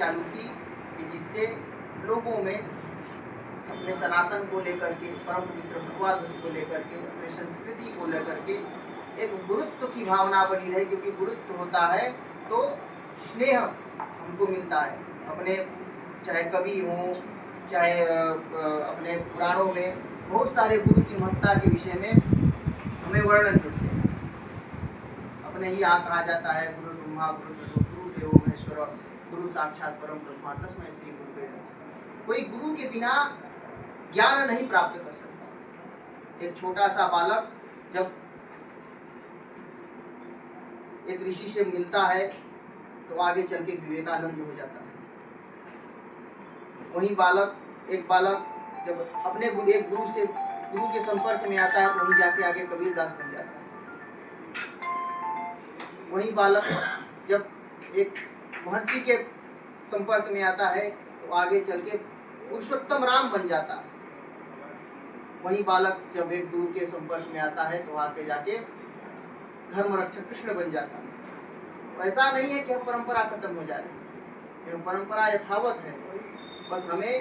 चालू की कि जिससे लोगों में अपने सनातन को लेकर के, परम पवित्र भगवा ध्वज को लेकर के, अपने संस्कृति को लेकर के एक गुरुत्व की भावना बनी रहे, क्योंकि गुरुत्व होता है तो स्नेह हमको मिलता है। अपने चाहे कवि हों, चाहे अपने पुराणों में बहुत सारे गुरु की महत्ता के विषय में हमें वर्णन मिलते हैं। अपने ही यहाँ कहा जाता है गुरु ब्रह्मा गुरु विष्णु गुरुदेवो महेश्वर गुरु साक्षात परम ब्रह्म तस्मै श्री गुरुवे नमः। कोई गुरु के बिना ज्ञान नहीं प्राप्त कर सकता। एक छोटा सा बालक जब एक ऋषि से मिलता है तो आगे चल के विवेकानंद हो जाता है। वही एक बालक जब अपने एक गुरु के संपर्क में आता है तो वहीं जाके आगे कबीरदास बन जाता है। वही बालक जब एक महर्षि के संपर्क में आता है तो आगे चल के पुरुषोत्तम राम बन जाता है। वही बालक जब एक गुरु के संपर्क में आता है तो आगे जाके धर्म रक्षक कृष्ण बन जाता है। तो ऐसा नहीं है कि हम परंपरा खत्म हो जाए, परंपरा यथावत है। बस हमें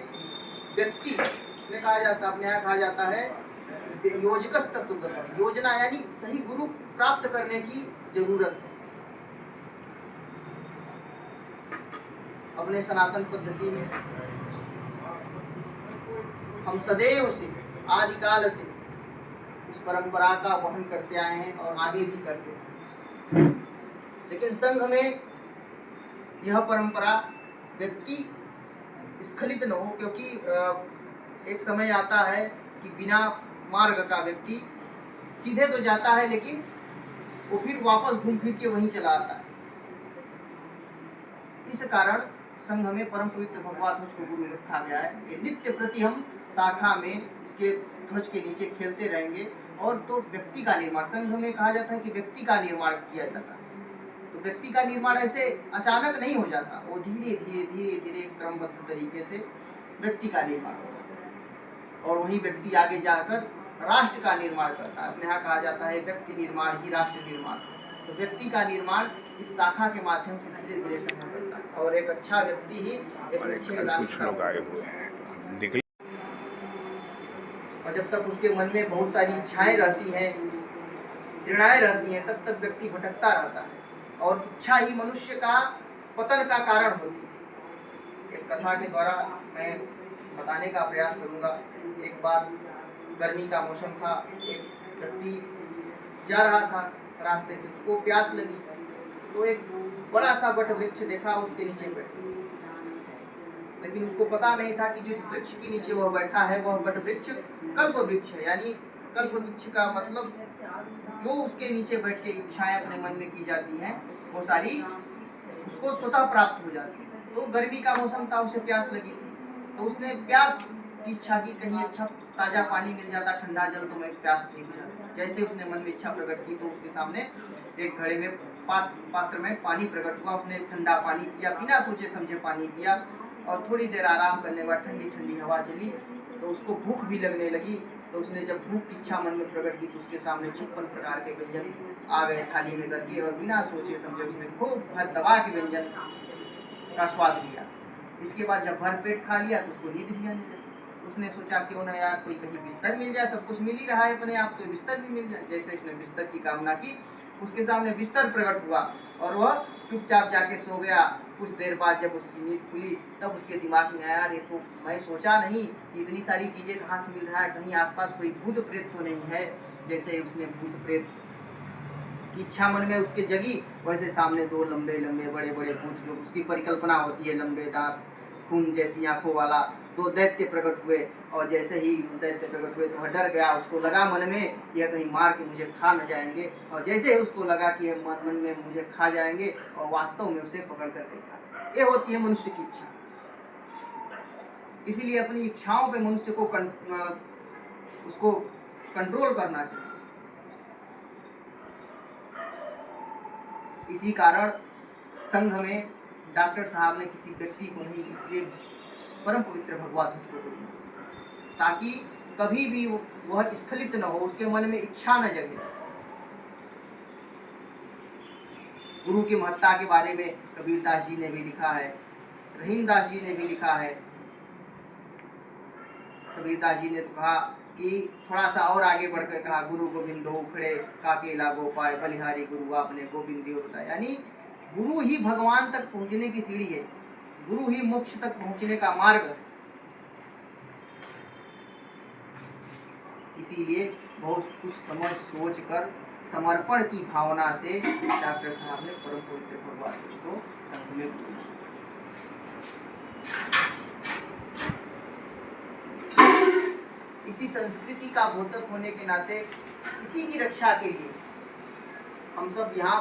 व्यक्ति में कहा जाता है, अपने यहाँ कहा जाता है योजकस तत्वगत, योजना यानी सही गुरु प्राप्त करने की जरूरत है। अपने सनातन पद्धति में हम सदैव से आदिकाल से इस परंपरा का वहन करते आए हैं और आगे भी करते हैं। लेकिन संघ में यह परंपरा व्यक्ति स्खलित न हो, क्योंकि एक समय आता है कि बिना मार्ग का व्यक्ति सीधे तो जाता है लेकिन वो फिर वापस घूम फिर के वहीं चला आता है। इस कारण संघ में परम पवित्र भगवा ध्वज को गुरु रखा गया है कि नित्य प्रति हम शाखा में इसके ध्वज के नीचे खेलते रहेंगे। और तो व्यक्ति का निर्माण, संघ में कहा जाता है कि व्यक्ति का निर्माण किया जाता है। तो व्यक्ति का निर्माण ऐसे अचानक नहीं हो जाता, वो धीरे धीरे धीरे धीरे क्रमबद्ध तरीके से व्यक्ति का निर्माण होता है और वही व्यक्ति आगे जाकर राष्ट्र का निर्माण करता है। अपने यहाँ कहा जाता है व्यक्ति निर्माण ही राष्ट्र निर्माण। तो व्यक्ति का निर्माण इस शाखा के माध्यम से धीरे धीरे संभव करता है और एक अच्छा व्यक्ति ही एक अच्छे राष्ट्र का। और जब तक उसके मन में बहुत सारी इच्छाएं रहती हैं, घृणाएं रहती हैं, तब तक व्यक्ति भटकता रहता है और इच्छा ही मनुष्य का पतन का कारण होती है। एक कथा के द्वारा मैं बताने का प्रयास करूंगा। एक बार गर्मी का मौसम था, एक व्यक्ति जा रहा था रास्ते से, उसको प्यास लगी तो एक बड़ा सा वट वृक्ष देखा, उसके नीचे बैठा। लेकिन उसको पता नहीं था कि जिस वृक्ष के नीचे वह बैठा है वह वट वृक्ष कल्प वृक्ष है। यानी कल्प वृक्ष का मतलब जो उसके नीचे बैठ के इच्छाएं अपने मन में की जाती हैं वो सारी उसको स्वतः प्राप्त हो जाती है। तो गर्मी का मौसम था, उसे प्यास लगी तो उसने प्यास की इच्छा की, कहीं अच्छा ताज़ा पानी मिल जाता, ठंडा जल, तो मैं प्यास नहीं बुझाता। जैसे उसने मन में इच्छा प्रकट की तो उसके सामने एक घड़े में पात्र में पानी प्रकट हुआ। उसने ठंडा पानी पिया, बिना सोचे समझे पानी पिया और थोड़ी देर आराम करने के बाद ठंडी ठंडी हवा चली तो उसको भूख भी लगने लगी। तो उसने जब भूख की इच्छा मन में प्रकट की तो उसके सामने 56 प्रकार के व्यंजन आ गए थाली में करके और बिना सोचे समझे उसने खूब दबा के व्यंजन का स्वाद लिया। इसके बाद जब भर पेट खा लिया तो उसको नींद भी आने लगी। उसने सोचा क्यों ना यार कोई कहीं बिस्तर मिल जाए, सब कुछ मिल ही रहा है अपने आप, तो बिस्तर भी मिल जाए। जैसे उसने बिस्तर की कामना की, उसके सामने बिस्तर प्रकट हुआ और वह चुपचाप जाके सो गया। कुछ देर बाद जब उसकी नींद खुली तब उसके दिमाग में आया, ये तो मैं सोचा नहीं कि इतनी सारी चीज़ें कहाँ से मिल रहा है, कहीं आसपास कोई भूत प्रेत तो नहीं है। जैसे उसने भूत प्रेत की इच्छा मन में उसके जगी, वैसे सामने दो लंबे लंबे बड़े बड़े भूत, जो उसकी परिकल्पना होती है, लंबे दांत, खून जैसी आंखों वाला, दो दैत्य प्रकट हुए। और जैसे ही दैत्य प्रकट हुए तो डर गया, उसको लगा मन में यह कहीं मार के मुझे खा न जाएंगे। और जैसे ही उसको लगा कि यह मन में मुझे खा जाएंगे और वास्तव में उसे पकड़ कर देखा। ये होती है मनुष्य की इच्छा। इसीलिए अपनी इच्छाओं पे मनुष्य को उसको कंट्रोल करना चाहिए। इसी कारण संघ में डॉक्टर साहब ने किसी व्यक्ति को नहीं, इसलिए परम पवित्र भगवा ध्वज को बोला ताकि कभी भी वह स्खलित न हो, उसके मन में इच्छा न जगे। गुरु की महत्ता के बारे में कबीरदास जी ने भी लिखा है, रहीमदास जी ने भी लिखा है, कबीरदास जी ने तो कहा कि थोड़ा सा और आगे बढ़कर कहा, गुरु गोविंदो उखड़े काके लागो पाए, बलिहारी गुरु आपने गोविंद दियो बताया। यानी गुरु ही भगवान तक पहुंचने की सीढ़ी है, गुरु ही मोक्ष तक पहुंचने का मार्ग है। इसीलिए बहुत कुछ समझ सोच कर समर्पण की भावना से डॉक्टर साहब ने परम पवित्र भगवान को संघ में बोला। इसी संस्कृति का बोधक होने के नाते इसी की रक्षा के लिए हम सब यहाँ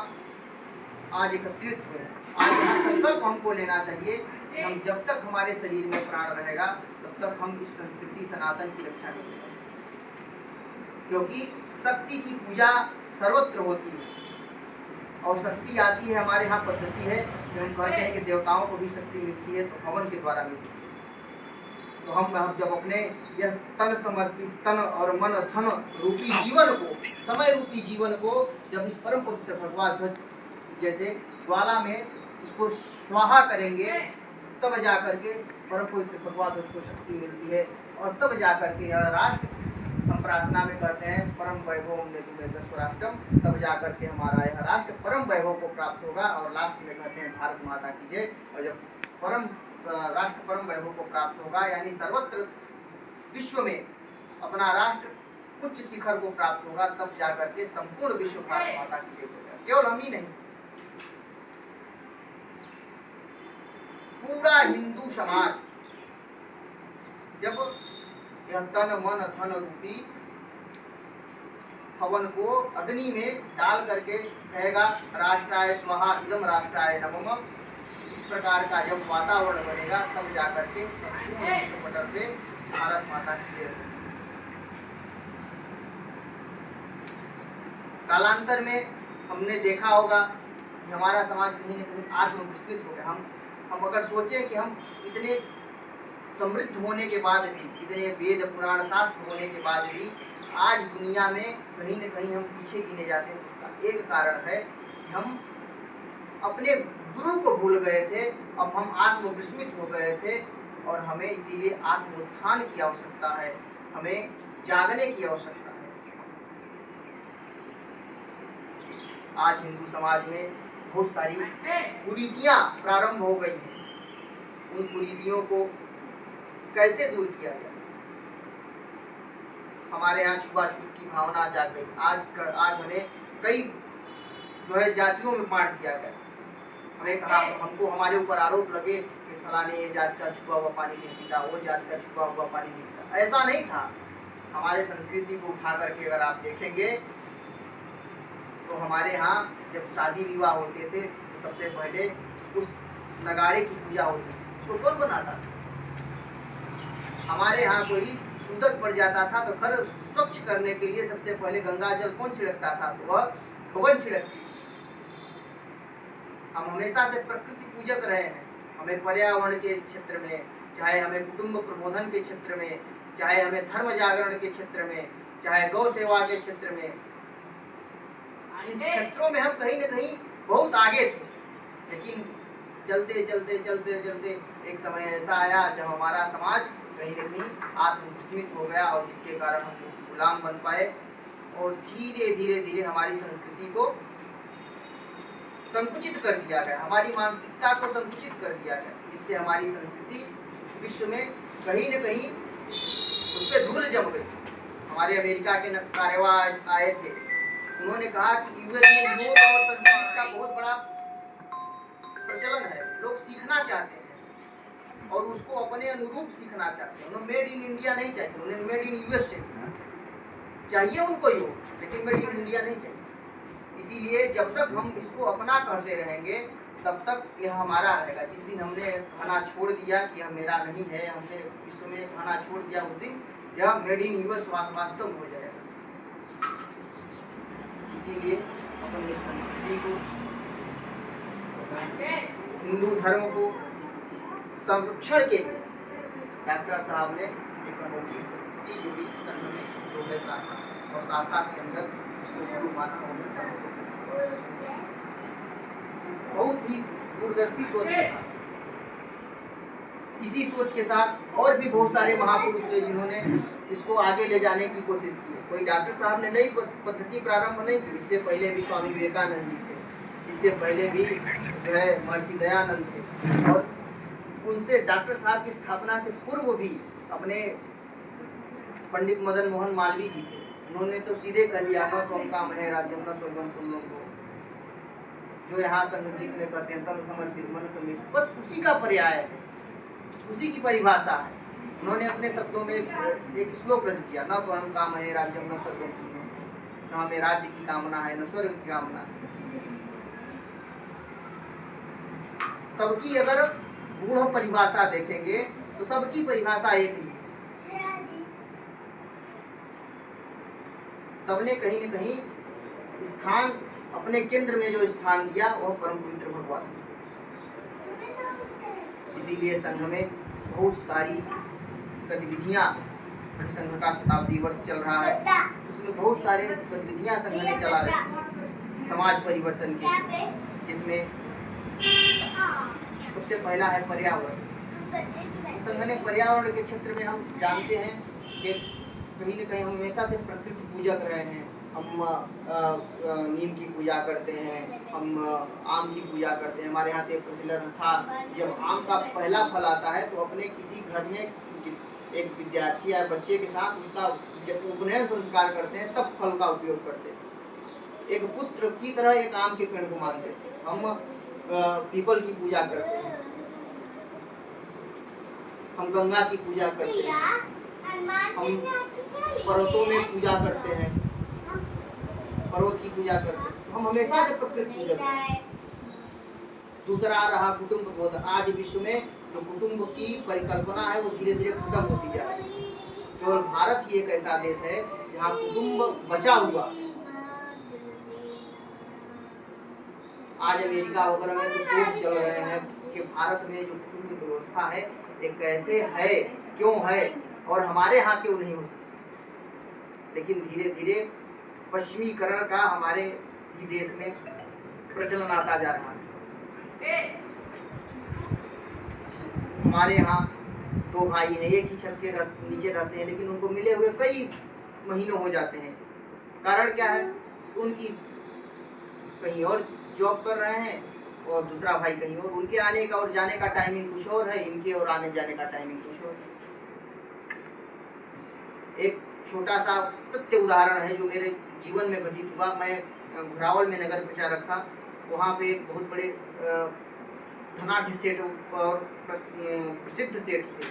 आज एकत्रित हुए हैं। आज यहाँ संकल्प हमको लेना चाहिए कि हम जब तक हमारे शरीर में प्राण रहेगा तब तक हम इस संस्कृति सनातन की रक्षा करेंगे, क्योंकि शक्ति की पूजा सर्वत्र होती है और शक्ति आती है। हमारे यहाँ पद्धति है कि हम कहते हैं कि देवताओं को भी शक्ति मिलती है तो हवन के द्वारा मिलती है। तो हम जब अपने यह तन समर्पित, तन और मन धन रूपी जीवन को, समय रूपी जीवन को जब इस परम पवित्र भगवान ध्वज जैसे ज्वाला में इसको स्वाहा करेंगे, तब जाकर के परम पवित्र भगवान ध्वज को शक्ति मिलती है। और तब जाकर के यह राष्ट्र, हम प्रार्थना में कहते हैं परम वैभव ने तुम्हें दस्वराष्ट्रम, तब जाकर के हमारा यह राष्ट्र परम वैभव को प्राप्त होगा। और लास्ट में कहते हैं भारत माता की जय। और जब परम राष्ट्र परम वैभव को प्राप्त होगा, यानी सर्वत्र विश्व में अपना राष्ट्र उच्च शिखर को प्राप्त होगा, तब जाकर के संपूर्ण विश्व भारत माता की जय होगा। केवल हम ही नहीं, पूरा हिंदू समाज जब यह तन मन धन रूपी हवन को अग्नि में डाल करके कहेगा राष्ट्राय स्वाहा इदम राष्ट्राय नमः, इस प्रकार का जब वातावरण बनेगा, तब जाकर के विश्व पटल पे भारत माता की जय होगी। कालांतर में हमने देखा होगा कि हमारा समाज कहीं न कहीं आत्मविस्मित हो गया। हम अगर सोचें कि हम इतने समृद्ध होने के बाद भी, इतने वेद पुराण शास्त्र होने के बाद भी आज दुनिया में कहीं न कहीं हम पीछे गिने जाते हैं, उसका एक कारण है कि हम अपने गुरु को भूल गए थे। अब हम आत्मविस्मित हो गए थे और हमें इसीलिए आत्मोत्थान की आवश्यकता है, हमें जागने की आवश्यकता है। आज हिंदू समाज में बहुत सारी कुरीतियां प्रारंभ हो गई हैं। उन कुरीतियों को कैसे दूर किया जाए? हमारे यहाँ छुआछूत की भावना जाग गई। आज हमें कई जो है जातियों में बांट दिया गया। हमें कहा, हमको हमारे ऊपर आरोप लगे कि फलाने ये जात का छुआ हुआ पानी नहीं पीता, वो जात का छुआ हुआ पानी नहीं पीता। ऐसा नहीं था। हमारे संस्कृति को उठा करके अगर आप देखेंगे तो हमारे यहाँ जब शादी विवाह होते थे तो सबसे पहले उस नगाड़े की पूजा होती थी। उसको कौन बनाता था? हमारे यहाँ कोई सूदक पड़ जाता था तो घर स्वच्छ करने के लिए सबसे पहले गंगा जल कौन छिड़कता था? तो वह भवन छिड़कती थी। हम हमेशा से प्रकृति पूजक रहे हैं। हमें पर्यावरण के क्षेत्र में, चाहे हमें कुटुंब प्रबोधन के क्षेत्र में, चाहे हमें धर्म जागरण के क्षेत्र में, चाहे गौ सेवा के क्षेत्र में, इन क्षेत्रों में हम कहीं न कहीं बहुत आगे थे। लेकिन चलते चलते चलते चलते एक समय ऐसा आया जब हमारा समाज कहीं न कहीं आत्मविस्मित हो गया और जिसके कारण हम गुलाम बन पाए और धीरे धीरे धीरे हमारी संस्कृति को संकुचित कर दिया गया, हमारी मानसिकता को संकुचित कर दिया गया। इससे हमारी संस्कृति विश्व में कहीं न कहीं उस पर धूल जम गई। हमारे अमेरिका के कार्यवाह आए थे, उन्होंने कहा कि यूएस में योग और संस्कृत का बहुत बड़ा प्रचलन है, लोग सीखना चाहते हैं और उसको अपने अनुरूप सीखना चाहते हैं। उन्हें मेड इन इंडिया नहीं चाहिए, उन्हें मेड इन यूएस चाहिए उनको योग, लेकिन मेड इन इंडिया नहीं चाहिए। इसीलिए जब तक हम इसको अपना कहते रहेंगे तब तक यह हमारा रहेगा। जिस दिन हमने खाना छोड़ दिया कि यह मेरा नहीं है, हमने विश्व में खाना छोड़ दिया, उस दिन यह मेड इन यूएस वास्तव हो जाएगा। इसीलिए अपनी संस्कृति को, हिंदू धर्म को संरक्षण के लिए डॉक्टर साहब ने एक अनोखी संस्कृति जोड़ी संघ में जो है शाखा, और शाखा के अंदर इसको गुरु माना और बहुत ही दूरदर्शी सोच था। इसी सोच के साथ और भी बहुत सारे महापुरुष थे जिन्होंने इसको आगे ले जाने की कोशिश की। कोई डॉक्टर साहब ने नई पद्धति प्रारंभ नहीं की, इससे पहले भी स्वामी विवेकानंद जी थे, इससे पहले भी जो है महर्षि दयानंद थे, और उनसे डॉक्टर साहब की स्थापना से पूर्व भी अपने पंडित मदन मोहन मालवीय जी थे। उन्होंने तो सीधे कह दिया, न त्वं काम है राज्यम न स्वर्गम पुण्यम भो, जो यहाँ संगीत में कहते हैं तम समर्पित मन समित, बस उसी का पर्याय है, उसी की परिभाषा है। उन्होंने अपने शब्दों में एक श्लोक रच दिया, न तो हम काम है राज्यम न स्वर्गम पुण्यम, न हमें राज्य की कामना है न स्वर्ग की कामना है। सबकी अगर गूढ़ परिभाषा देखेंगे तो सबकी परिभाषा एक ही है। सबने कहीं न कहीं स्थान, अपने केंद्र में जो स्थान दिया वह परम पवित्र भगवान। इसीलिए संघ में बहुत सारी गतिविधियां, संघ का शताब्दी वर्ष चल रहा है, उसमें बहुत सारे गतिविधियां संघ ने चला रही समाज परिवर्तन के, जिसमें सबसे पहला है पर्यावरण। संघ ने पर्यावरण के क्षेत्र में, हम जानते हैं कि कहीं न कहीं हम हमेशा से प्रकृति पूजक रहे हैं। हम नीम की पूजा करते हैं, हम आम की पूजा करते हैं। हमारे यहाँ तो प्रचलन था, जब आम का पहला फल आता है तो अपने किसी घर में एक विद्यार्थी या बच्चे के साथ उसका जब उपनयन संस्कार करते हैं तब फल का उपयोग करते हैं। एक पुत्र की तरह एक आम के पेड़ को मानते थे। हम पीपल की पूजा करते हैं, हम गंगा की पूजा करते हैं, हम पर्वतों में पूजा करते हैं, पर्वत की पूजा करते हैं। हम हमेशा से प्रकृति पूजक हैं। दूसरा रहा कुटुंब बोध। आज विश्व में जो कुटुंब की परिकल्पना है वो धीरे धीरे खत्म होती जा रही है। केवल भारत ही एक ऐसा देश है जहाँ कुटुंब बचा हुआ। आज अमेरिका वगैरह में जो शोध चल रहे हैं कि भारत में जो कुटुंब व्यवस्था है ये कैसे है, क्यों है, और हमारे यहाँ क्यों नहीं हो सकती। लेकिन धीरे धीरे पश्चिमीकरण का हमारे ही देश में प्रचलन आता जा रहा है। हमारे यहाँ दो भाई हैं, एक ही छत के नीचे रहते हैं, लेकिन उनको मिले हुए कई महीनों हो जाते हैं। कारण क्या है? उनकी कहीं और जॉब कर रहे हैं और दूसरा भाई कहीं और। उनके आने का और जाने का टाइमिंग कुछ और है, इनके और आने जाने का टाइमिंग कुछ और है। एक छोटा सा सत्य उदाहरण है जो मेरे जीवन में घटित हुआ। मैं घुरावल में नगर प्रचारक था। वहाँ पे एक बहुत बड़े धनाढ़ सेठ और प्रसिद्ध सेठ थे,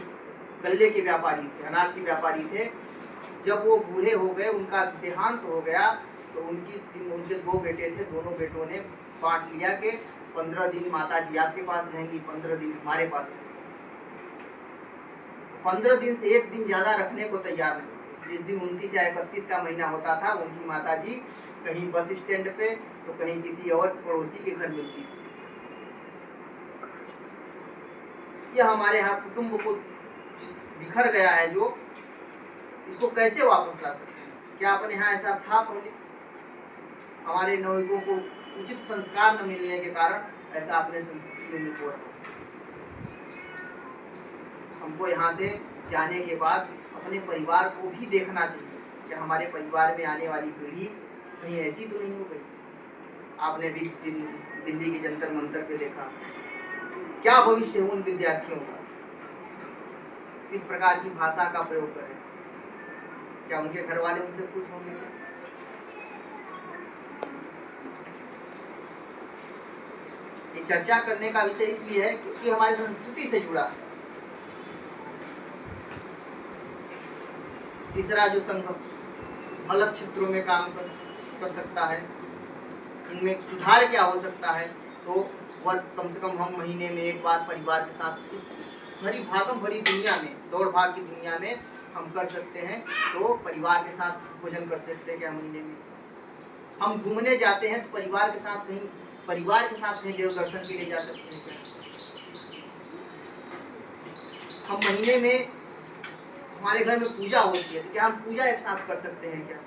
गल्ले के व्यापारी थे, अनाज के व्यापारी थे। जब वो बूढ़े हो गए, उनका देहांत हो गया, तो उनके दो बेटे थे। दोनों बेटों ने बांट लिया कि 15 दिन माता जी आपके पास रहेंगी, 15 दिन हमारे पास रहेंगी। 15 दिन से एक दिन ज़्यादा रखने को तैयार नहीं। जिस दिन 29 या 31 का महीना होता था, उनकी माता जी कहीं बस स्टैंड पे तो कहीं किसी और पड़ोसी के घर मिलती थी। यह हमारे यहाँ कुटुंब को बिखर गया है, जो इसको कैसे वापस ला सकते हैं? क्या अपने यहाँ ऐसा था पहले? हमारे नवयुवकों को उचित संस्कार न मिलने के कारण ऐसा अपने संस्कृति में हो रहा है। हमको यहाँ से जाने के बाद अपने परिवार को भी देखना चाहिए कि हमारे परिवार में आने वाली पीढ़ी कहीं ऐसी तो नहीं हो गई। आपने भी दिल्ली के जंतर मंतर पे देखा, क्या भविष्य है उन विद्यार्थियों का? किस प्रकार की भाषा का प्रयोग करें? क्या उनके घर वाले उनसे खुश होंगे? ये चर्चा करने का विषय इसलिए है क्योंकि हमारी संस्कृति से जुड़ा है। तीसरा जो संघ अलग क्षेत्रों में काम कर सकता है, इनमें सुधार क्या हो सकता है, तो वह कम से कम हम महीने में एक बार परिवार के साथ इस भरी भागम भरी दुनिया में, दौड़ भाग की दुनिया में हम कर सकते हैं। तो परिवार के साथ भोजन कर सकते हैं क्या महीने में? हम घूमने जाते हैं तो परिवार के साथ कहीं देव दर्शन के लिए जा सकते हैं क्या? हम महीने में हमारे घर में पूजा होती है तो क्या हम पूजा एक साथ कर सकते हैं क्या?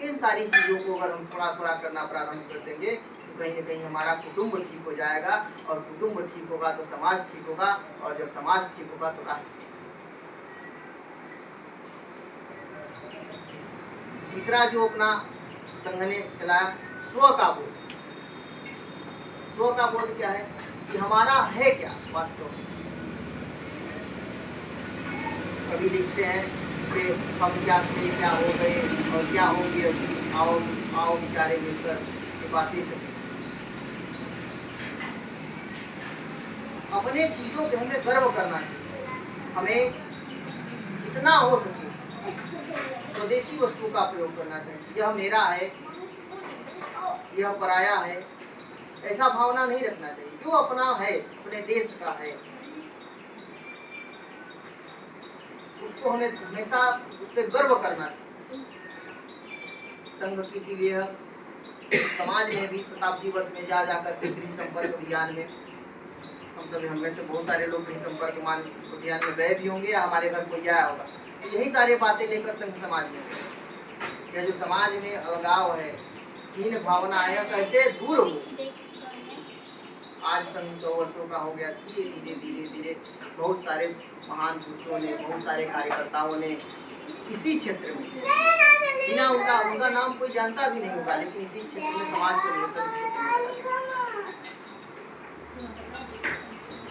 इन सारी चीज़ों को अगर हम थोड़ा थोड़ा करना प्रारंभ कर देंगे तो कहीं न कहीं हमारा कुटुंब ठीक हो जाएगा, और कुटुंब ठीक होगा तो समाज ठीक होगा, और जब समाज ठीक होगा तो राष्ट्र ठीक होगा। तीसरा जो अपना संघ ने चलाया, स्व का बोध। स्व का बोध क्या है कि हमारा है क्या वास्तव में। कभी लिखते हैं कि हम क्या थे, क्या हो गए और क्या होंगे अभी, आओ आओ विचारे मिलकर ये बातें सकें। अपने चीजों पे हमें गर्व करना चाहिए। हमें जितना हो सके स्वदेशी वस्तु का प्रयोग करना चाहिए। यह मेरा है, यह पराया है, ऐसा भावना नहीं रखना चाहिए। जो अपना है, अपने देश का है, उसको हमें हमेशा उस पर गर्व करना चाहिए। संघ की इसीलिए समाज में भी शताब्दी वर्ष में जा जाकर के गृह संपर्क अभियान में हम सब में से बहुत सारे लोग गृह संपर्क अभियान में गए भी होंगे या हमारे घर कोई आया होगा, तो यही सारी बातें लेकर संघ समाज में यह जो समाज में अलगाव है, हीन भावना है, कैसे दूर हो। आज संघ 100 वर्षों का हो गया। धीरे धीरे धीरे धीरे बहुत सारे महान पुरुषों ने, बहुत सारे कार्यकर्ताओं ने इसी क्षेत्र में, बिना उनका नाम कोई जानता भी नहीं होगा, लेकिन इसी क्षेत्र में समाज को लेकर।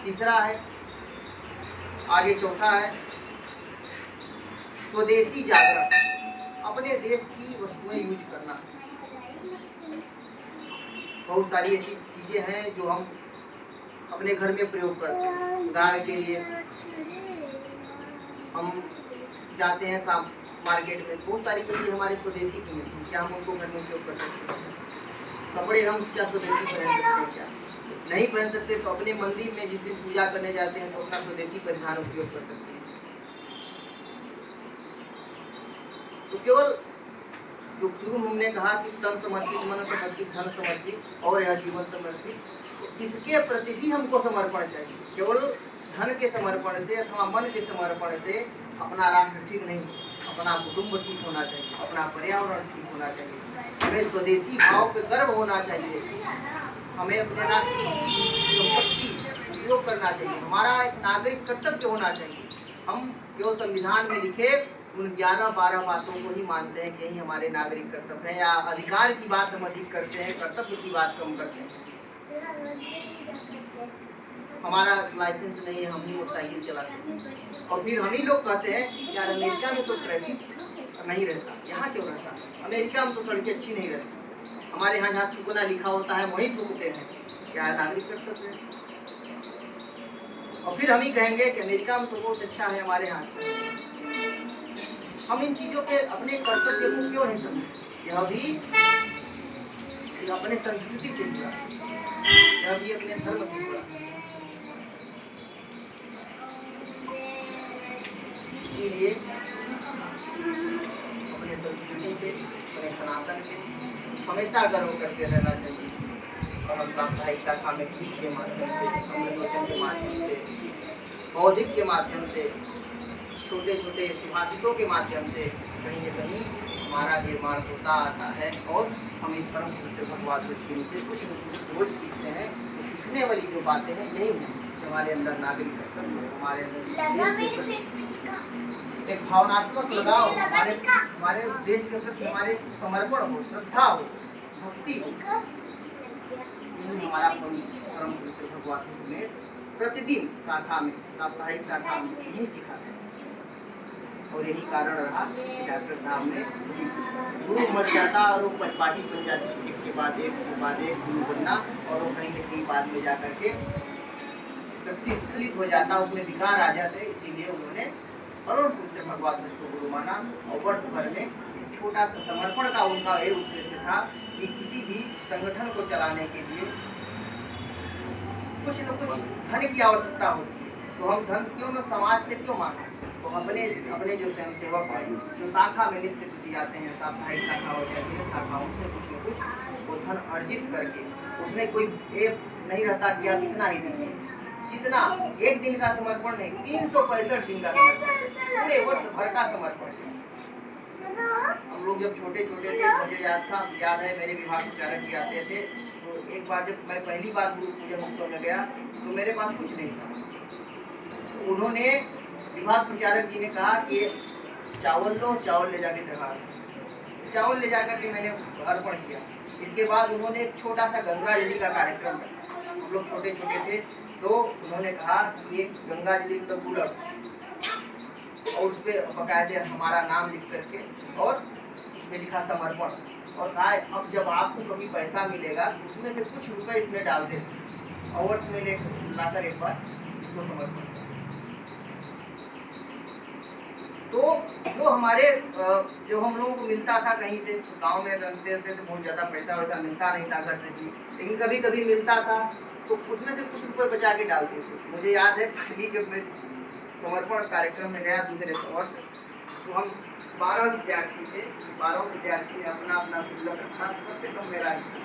तीसरा है, आगे चौथा है स्वदेशी जागरण। अपने देश की वस्तुएं यूज करना। बहुत सारी ऐसी चीजें हैं जो हम अपने घर में प्रयोग करते हैं। उदाहरण के लिए हम जाते हैं शाम मार्केट में, बहुत सारी चीजें हमारे स्वदेशी की मिलती हैं, क्या हम उनको घर में उपयोग कर सकते हैं? कपड़े हम क्या स्वदेशी पहन सकते हैं? क्या नहीं पहन सकते, तो अपने मंदिर में जिस दिन पूजा करने जाते हैं तो अपना स्वदेशी परिधान उपयोग कर सकते हैं। तो केवल जो शुरू में हमने कहा कि तन समर्पित, मन समर्पित, धन समर्पित और यह जीवन समर्पित, तो इसके प्रति भी हमको समर्पण चाहिए। केवल धन के समर्पण से अथवा मन के समर्पण से अपना राष्ट्र ठीक नहीं, अपना कुटुंब ठीक होना चाहिए, अपना पर्यावरण ठीक होना चाहिए। हमें स्वदेशी भाव पे गर्व होना चाहिए। हमें अपने राष्ट्र की संपत्ति उपयोग करना चाहिए। हमारा एक नागरिक कर्तव्य होना चाहिए। हम केवल संविधान में लिखे उन 11-12 बातों को ही मानते हैं कि यही हमारे नागरिक कर्तव्य हैं, या अधिकार की बात हम अधिक करते हैं, कर्तव्य की बात कम करते हैं। हमारा लाइसेंस नहीं है, हम ही मोटरसाइकिल चलाते हैं, और फिर हम ही लोग कहते हैं यार अमेरिका में तो ट्रैफिक नहीं रहता, यहाँ क्यों रहता? अमेरिका में तो सड़कें अच्छी नहीं रहती, हमारे यहाँ जहाँ थूकना लिखा होता है वहीं थूकते हैं। क्या है नागरिक कर्तव्य है? और फिर हम ही कहेंगे कि अमेरिका में तो बहुत अच्छा है, हमारे यहाँ अच्छा है। हम इन चीज़ों के अपने कर्तव्य को क्यों नहीं समझते? यह भी अपने संस्कृति से जुड़ा, यह भी अपने धर्म से जुड़ा। इसीलिए अपने संस्कृति पे, अपने सनातन पे हमेशा गर्व करके रहना चाहिए। और हम साप्ताहिक शाखा में गीत के माध्यम से, अमृतवचन के माध्यम से, बौद्धिक के माध्यम से, छोटे छोटे सुभाषितों के माध्यम से कहीं न कहीं हमारा निर्माण होता आता है, और हम इस परम पवित्र भगवान कृष्ण से कुछ न कुछ रोज सीखते हैं। तो सीखने वाली जो बातें हैं यही हैं, हमारे अंदर नागरिक कर्तव्य, हमारे अंदर एक भावनात्मक लगाव, हमारे देश के प्रति हमारे समर्पण हो, श्रद्धा हो, भक्ति हो। यही हमारा परम पवित्र भगवान ने प्रतिदिन शाखा में, साप्ताहिक शाखा में यही सिखाते हैं। और यही कारण रहा कि डॉक्टर साहब ने गुरु मर जाता और वो परिपाटी बन जाती, एक के बाद एक गुरु बनना, और वो कहीं न कहीं बाद में जाकर के व्यक्ति स्खलित हो जाता, उसमें विकार आ जाते। इसीलिए उन्होंने परम पवित्र भगवान को गुरु माना, और वर्ष भर में छोटा सा समर्पण का उनका यह उद्देश्य था कि किसी भी संगठन को चलाने के लिए कुछ न कुछ धन की आवश्यकता होती है, तो हम धन क्यों न समाज से क्यों मांगे? तो अपने जो स्वयं सेवक हैं, जो शाखा में नित्य प्रति आते हैं, साप्ताहिक शाखा और शाखाओं से कुछ न कुछ वो धन अर्जित करके, उसमें कोई एक नहीं रहता कि आप इतना ही दीजिए, जितना एक दिन का समर्पण नहीं, 365 दिन का समर्पण, पूरे वर्ष भर का समर्पण। हम लोग जब छोटे छोटे थे, मुझे याद है मेरे विभाग चालक जी आते थे, तो एक बार जब मैं पहली बार गुरु पूजन उत्सव में गया तो मेरे पास कुछ नहीं था। तो उन्होंने विभाग प्रचारक जी ने कहा कि चावल लो, चावल ले जाके चढ़ा दो। चावल ले जाकर के मैंने अर्पण किया। इसके बाद उन्होंने एक छोटा सा गंगा जली का कार्यक्रम रखा। हम लोग छोटे छोटे थे तो उन्होंने कहा कि ये गंगा जली मतलब गुलाब, और उस पर बाकायदे हमारा नाम लिख करके और उसमें लिखा समर्पण, और कहा अब जब आपको कभी पैसा मिलेगा तो उसमें से कुछ रुपए इसमें डाल दे और इसमें लाकर एक बार इसको समर्पण। तो जो हमारे जो हम लोगों को मिलता था कहीं से, गांव में रहते थे तो बहुत ज़्यादा पैसा वैसा मिलता नहीं था घर से भी, लेकिन कभी कभी मिलता था तो उसमें से कुछ रुपए बचा के डालते थे। मुझे याद है पहली जब मैं समर्पण कार्यक्रम में गया दूसरे वर्ष, तो हम 12 विद्यार्थी थे। 12 विद्यार्थी ने अपना अपना गुल्लक रखा, सबसे कम मेरा ही था।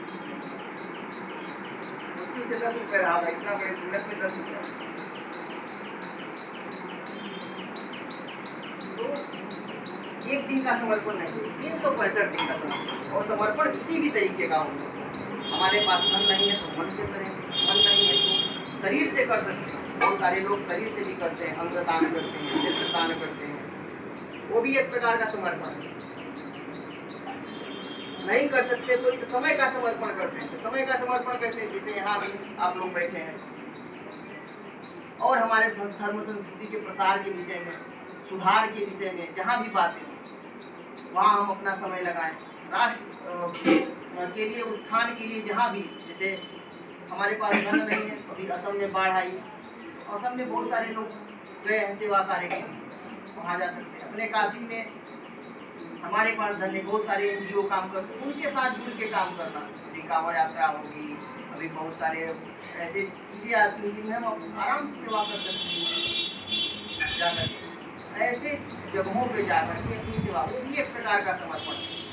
मुश्किल से 10 रुपये रहा था, इतना बड़े गुल्लक में 10 रुपये। तो एक दिन का समर्पण नहीं, 365 दिन का समर्पण, और समर्पण किसी भी तरीके का हो सकता है। हमारे पास धन नहीं है तो मन से करें, मन नहीं है तो शरीर से कर सकते हैं। बहुत सारे लोग शरीर से भी करते हैं, अंग दान करते हैं, नेत्र दान करते हैं, वो भी एक प्रकार का समर्पण है। नहीं कर सकते तो समय का समर्पण करते हैं। तो समय का समर्पण कैसे, जैसे यहाँ भी आप लोग बैठे हैं और हमारे धर्म संस्कृति के प्रसार के विषय में, सुधार के विषय में जहाँ भी बातें वहाँ हम अपना समय लगाएं। राष्ट्र के लिए, उत्थान के लिए जहाँ भी, जैसे हमारे पास धन नहीं है, अभी असम में बाढ़ आई, असम में बहुत सारे लोग गए हैं सेवा कार्य के, वहाँ जा सकते हैं। अपने काशी में हमारे पास धन है, बहुत सारे NGO काम करते हैं, उनके साथ जुड़ के काम करना। अभी कांवड़ यात्रा होगी, अभी बहुत सारे ऐसे चीज़ें आती हैं जिनमें हम आराम से सेवा कर सकते हैं। जाकर ऐसे जगहों पे जाकर के अपनी सेवा, वो भी एक प्रकार का समर्पण है।